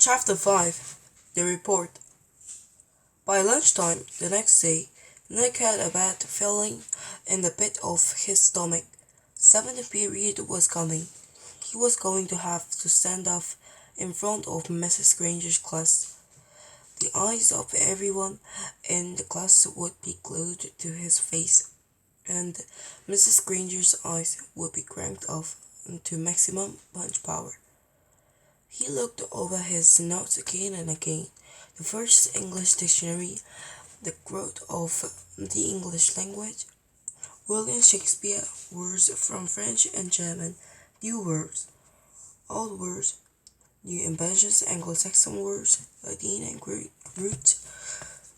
Chapter 5 The Report. By lunchtime the next day, Nick had a bad feeling in the pit of his stomach. Seventh period was coming. He was going to have to stand up in front of Mrs. Granger's class. The eyes of everyone in the class would be glued to his face, and Mrs. Granger's eyes would be cranked up to maximum punch power. He looked over his notes again and again. The first English dictionary, the growth of the English language, William Shakespeare, words from French and German, new words, old words, new inventions, Anglo-Saxon words, Latin and Greek roots,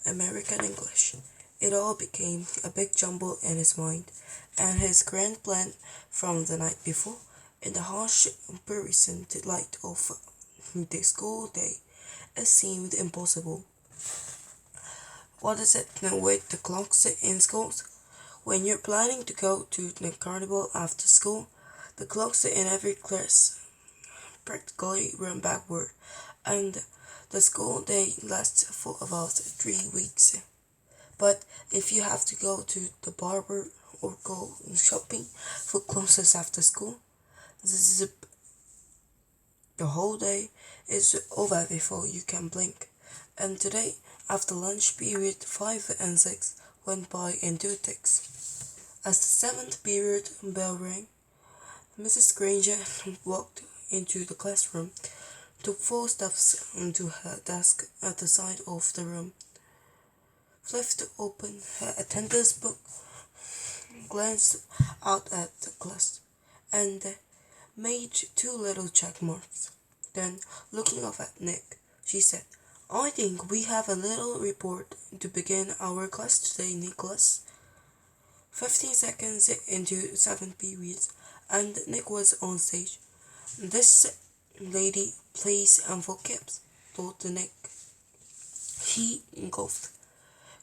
American English. It all became a big jumble in his mind, and his grand plan from the night before, in the harsh periscent light of the school day, it seemed impossible. What is it with the clocks in schools? When you're planning to go to the carnival after school, the clocks in every class practically run backward, and the school day lasts for about 3 weeks. But if you have to go to the barber or go shopping for clothes after school, zip, the whole day is over before you can blink. And today, after lunch period 5 and 6 went by in 2 ticks. As the 7th period bell rang, Mrs. Granger walked into the classroom, took 4 steps to her desk at the side of the room, flipped open her attendance book, glanced out at the class, and made 2 little check marks. Then, looking up at Nick, she said, "I think we have a little report to begin our class today, Nicholas." 15 seconds into 7th period, and Nick was on stage. "This lady plays vocabs," thought Nick. He engulfed,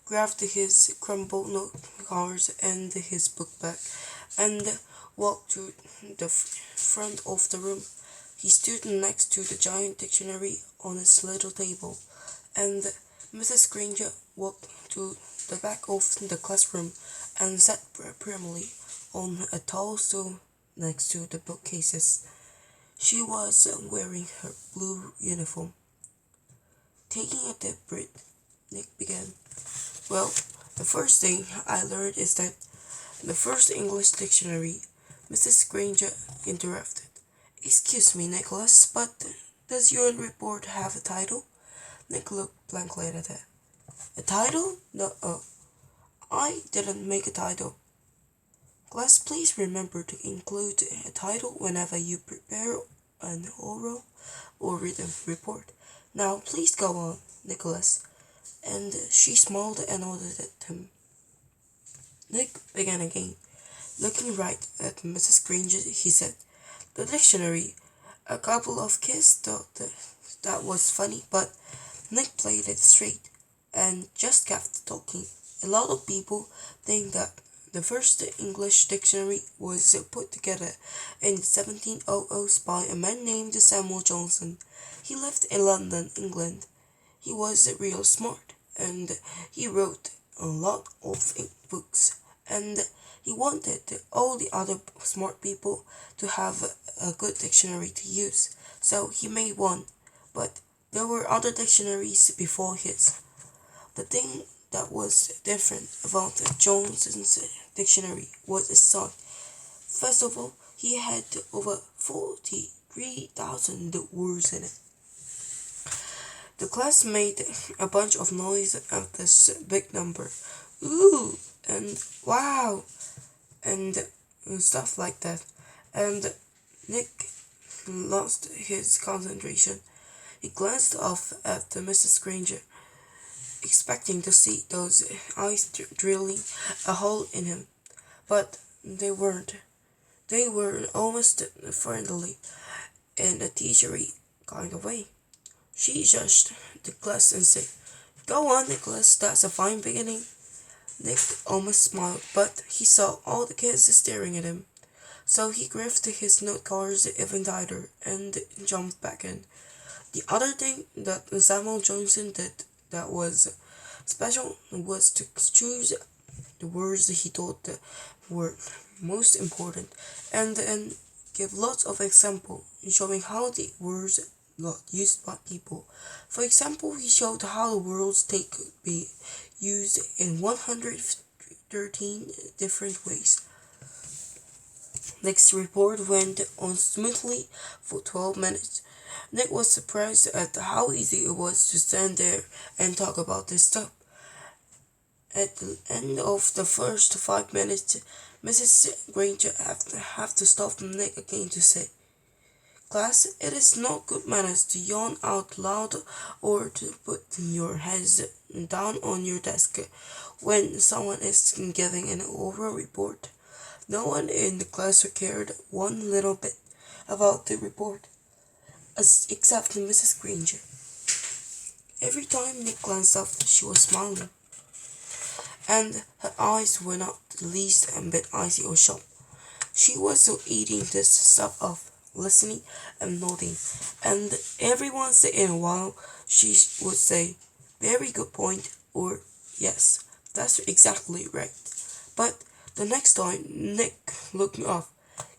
grabbed his crumpled note cards and his book bag, and walked to the front of the room. He stood next to the giant dictionary on his little table, and Mrs. Granger walked to the back of the classroom and sat primly on a tall stool next to the bookcases. She was wearing her blue uniform. Taking a deep breath, Nick began. "Well, the first thing I learned is that the first English dictionary," Mrs. Granger interrupted. "Excuse me, Nicholas, but does your report have a title?" Nick looked blankly at her. "A title? No, I didn't make a title." "Class, please remember to include a title whenever you prepare an oral or written report. Now, please go on, Nicholas." And she smiled and nodded at him. Nick began again. Looking right at Mrs. Granger, he said, "The dictionary." A couple of kids thought that was funny, but Nick played it straight and just kept talking. "A lot of people think that the first English dictionary was put together in 1700s by a man named Samuel Johnson. He lived in London, England. He was real smart, and he wrote a lot of books, and he wanted all the other smart people to have a good dictionary to use, so he made one, but there were other dictionaries before his. The thing that was different about Johnson's dictionary was its size. First of all, he had over 43,000 words in it." The class made a bunch of noise at this big number. "Ooh," and "wow," and stuff like that. And Nick lost his concentration. He glanced off at Mrs. Granger, expecting to see those eyes drilling a hole in him. But they weren't. They were almost friendly, in a teachery kind of way. She judged the class and said, "Go on, Nicholas, that's a fine beginning." Nick almost smiled, but he saw all the kids staring at him. So he gripped his note cards even tighter and jumped back in. The other thing that Samuel Johnson did that was special was to choose the words he thought were most important and give lots of examples showing how the words got used by people. For example, he showed how the words take could be used in 113 different ways. Nick's report went on smoothly for 12 minutes. Nick was surprised at how easy it was to stand there and talk about this stuff. At the end of the first 5 minutes, Mrs. Granger have to stop Nick again to say, "Class, it is not good manners to yawn out loud or to put your heads down on your desk when someone is giving an oral report." No one in the class cared one little bit about the report, except Mrs. Granger. Every time Nick glanced up, she was smiling, and her eyes were not the least bit icy or sharp. She was so eating this stuff up, listening and nodding, and every once in a while she would say, "Very good point," or "Yes, that's exactly right." But the next time Nick looked up,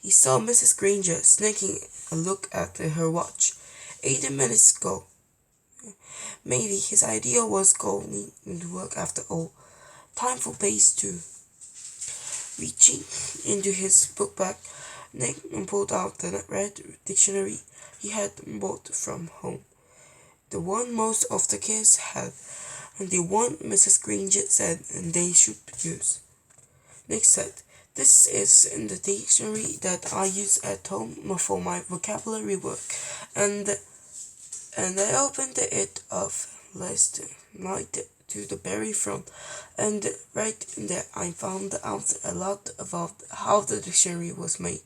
he saw Mrs. Granger sneaking a look at her watch. 80 minutes ago. Maybe his idea was going to work after all. Time for phase two. Reaching into his book bag, Nick pulled out the red dictionary he had bought from home. The one most of the kids had, and the one Mrs. Granger said they should use. Nick said, "This is in the dictionary that I use at home for my vocabulary work, and I opened it up last night to the very front, and right there I found out a lot about how the dictionary was made,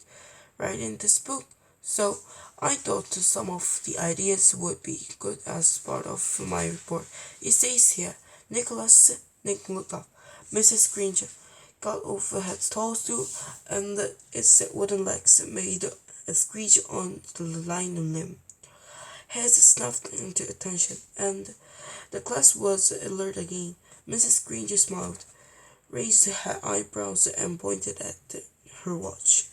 right in this book. So I thought some of the ideas would be good as part of my report. It says here, Nick looked up. Mrs. Granger got over her tall stool, and its wooden legs made a screech on the linoleum. Heads snapped into attention, and the class was alert again. Mrs. Granger smiled, raised her eyebrows, and pointed at her watch.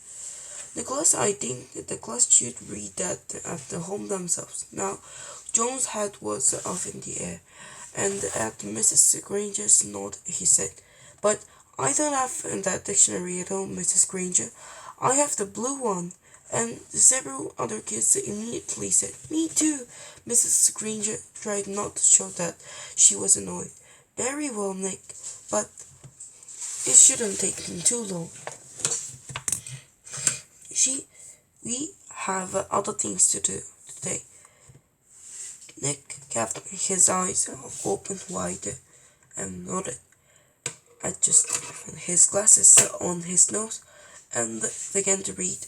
"Nicholas, I think the class should read that at the home themselves." Now, John's head was off in the air, and at Mrs. Granger's nod, he said, "But I don't have that dictionary at home, Mrs. Granger. I have the blue one." And several other kids immediately said, "Me too." Mrs. Granger tried not to show that she was annoyed. "Very well, Nick, but it shouldn't take too long. We have other things to do today." Nick kept his eyes open wide and nodded, adjusted his glasses on his nose, and began to read.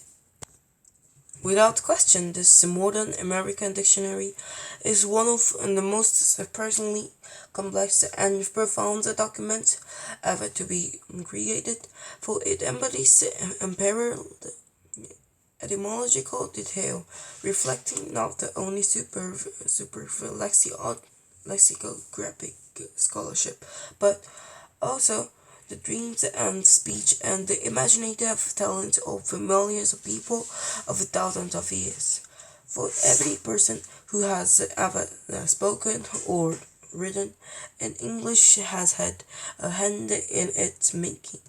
Without question, this modern American dictionary is one of the most surprisingly complex and profound documents ever to be created, for it embodies unparalleled etymological detail, reflecting not only superb lexicographic scholarship, but also the dreams and speech and the imaginative talent of millions of people of thousands of years. For every person who has ever spoken or written in English has had a hand in its making.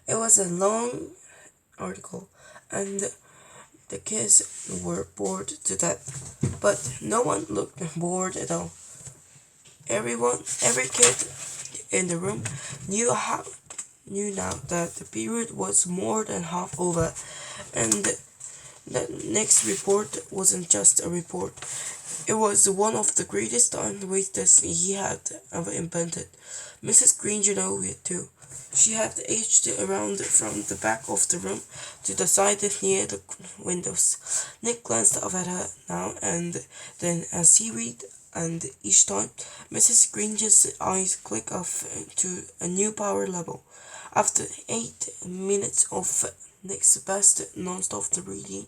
It was a long article, and the kids were bored to death, but no one looked bored at all. Every kid in the room knew now that the period was more than half over, and that next report wasn't just a report. It was one of the greatest time wasters he had ever invented. Mrs. Granger knew it too. She had edged around from the back of the room to the side near the windows. Nick glanced up at her now and then as he read, and each time Mrs. Granger's eyes clicked off to a new power level. After 8 minutes of Nick's best non-stop reading,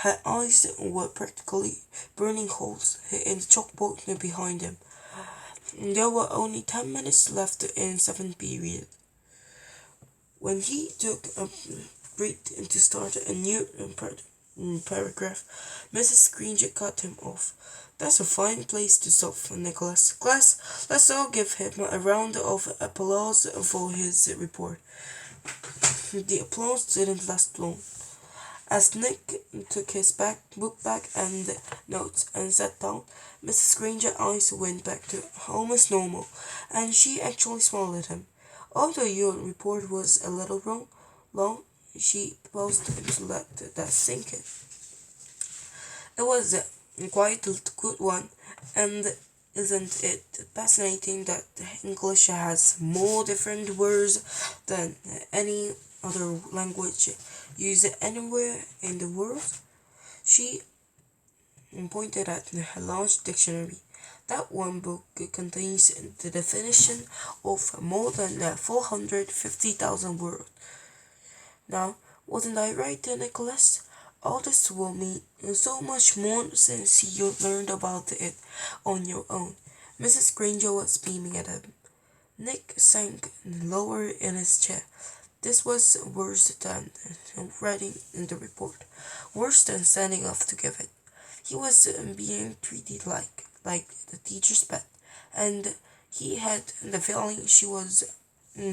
Her eyes were practically burning holes in the chalkboard behind him. There were only 10 minutes left in 7th period. When he took a breath to start a new paragraph, Mrs. Granger cut him off. That's a fine place to stop, Nicholas. Class, let's all give him a round of applause for his report. The applause didn't last long. As Nick took his book bag and notes and sat down, Mrs. Granger's eyes went back to almost normal, and she actually smiled at him. Although your report was a little long, she paused to let that sink in. It was quite a good one, and isn't it fascinating that English has more different words than any other language used anywhere in the world? She pointed at her large dictionary. That one book contains the definition of more than 450,000 words. Now, wasn't I right, Nicholas? All this will mean so much more since you learned about it on your own. Mrs. Granger was beaming at him. Nick sank lower in his chair. This was worse than writing in the report, worse than standing up to give it. He was being treated like the teacher's pet, and he had the feeling she was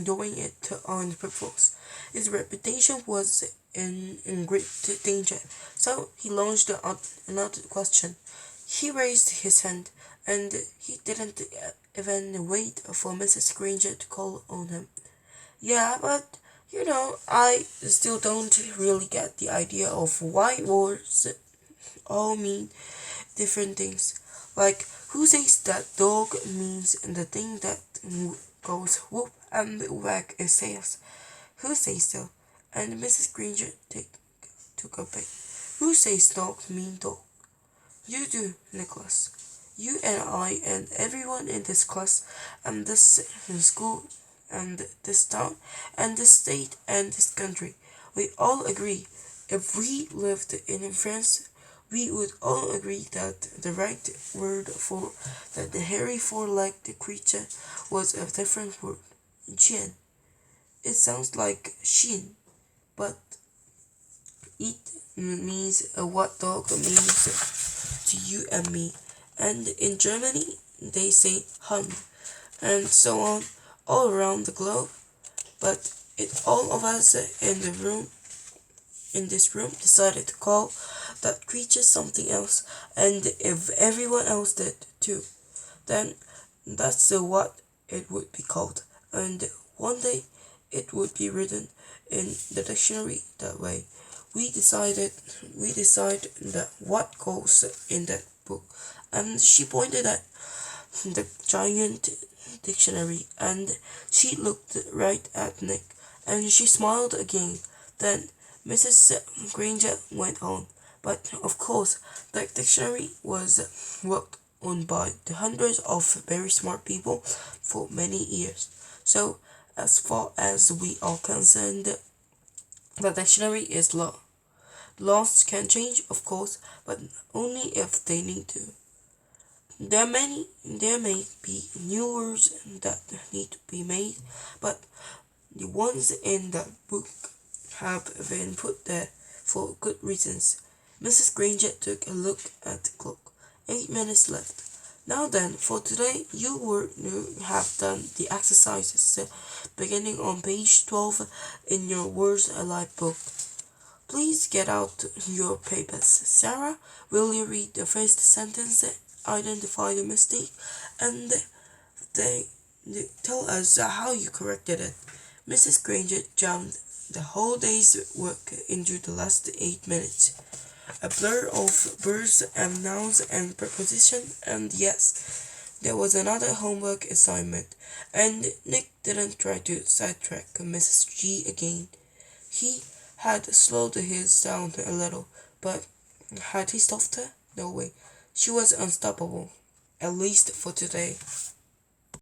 doing it on purpose. His reputation was in great danger, so he launched another question. He raised his hand, and he didn't even wait for Mrs. Granger to call on him. Yeah, but I still don't really get the idea of why words all mean different things. Like, who says that dog means the thing that goes whoop and wag its tails? Who says so? And Mrs. Granger took a bite. Who says dog mean dog? You do, Nicholas. You and I and everyone in this class and this school and this town and this state and this country. We all agree. If we lived in France, we would all agree that the right word for the hairy four-legged creature was a different word. Chien. It sounds like shin, but it means what dog means to you and me. And in Germany, they say Hund, and so on, all around the globe. But all of us in this room decided to call that creature something else, and if everyone else did too, then that's what it would be called, and one day it would be written in the dictionary that way. We decide that what goes in that book, and she pointed at the giant dictionary, and she looked right at Nick, and she smiled again. Then Mrs. Granger went on. But of course, the dictionary was worked on by the hundreds of very smart people for many years. So, as far as we are concerned, the dictionary is law. Laws can change, of course, but only if they need to. There may be new words that need to be made, but the ones in the book have been put there for good reasons. Mrs. Granger took a look at the clock. 8 minutes left. Now then, for today, you have done the exercises beginning on page 12 in your Words Alive book. Please get out your papers. Sarah, will you read the first sentence, identify the mistake, and tell us how you corrected it? Mrs. Granger jammed the whole day's work into the last 8 minutes. A blur of verbs and nouns and prepositions, and yes, there was another homework assignment, and Nick didn't try to sidetrack Mrs. G again. He had slowed his down a little, but had he stopped her? No way. She was unstoppable, at least for today.